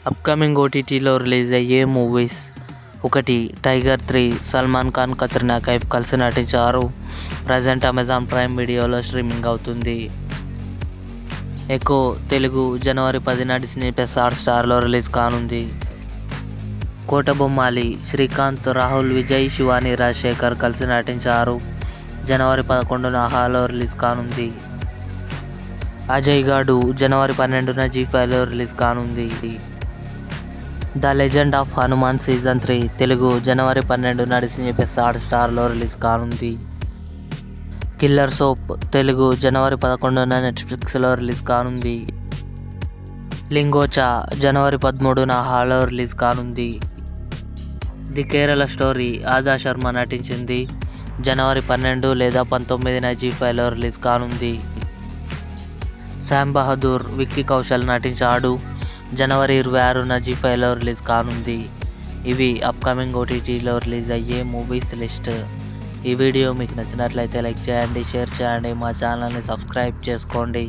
Upcoming ఓటీటీలో release అయ్యే movies: 1. Tiger 3. Salman Khan, Katrina Kaif కలిసి నటించారు. ప్రజెంట్ అమెజాన్ ప్రైమ్ వీడియోలో స్ట్రీమింగ్ అవుతుంది. ఎకో తెలుగు జనవరి 10న డిస్నీ ప్లస్ హాట్‌స్టార్లో రిలీజ్ కానుంది. కోటబొమ్మాలి: శ్రీకాంత్, రాహుల్ విజయ్, శివాని రాజశేఖర్ కలిసి నటించారు. జనవరి 11న ఆహాలో రిలీజ్ కానుంది. అజయ్ గాడు జనవరి 12న జీ5లో రిలీజ్ కానుంది. The legend of Hanuman season 3 Telugu జనవరి 12న డిస్నీ ప్లస్ హాట్‌స్టార్లో రిలీజ్ కానుంది. కిల్లర్ సోప్ తెలుగు జనవరి 11న నెట్‌ఫ్లిక్స్లో రిలీజ్ కానుంది. లింగోచా జనవరి 13న ఆహాలో రిలీజ్ కానుంది. ది కేరళ స్టోరీ ఆదా శర్మ నటించింది. జనవరి 12 లేదా 19న జీ5లో రిలీజ్ కానుంది. శ్యామ్ బహదూర్, విక్కీ కౌశల్ నటించాడు. జనవరి 26న జీ5లో రిలీజ్ కానుంది. ఇవి అప్కమింగ్ ఓటీటీలో రిలీజ్ అయ్యే మూవీస్ లిస్ట్. ఈ వీడియో మీకు నచ్చినట్లయితే లైక్ చేయండి, షేర్ చేయండి, మా ఛానల్ని సబ్స్క్రైబ్ చేసుకోండి.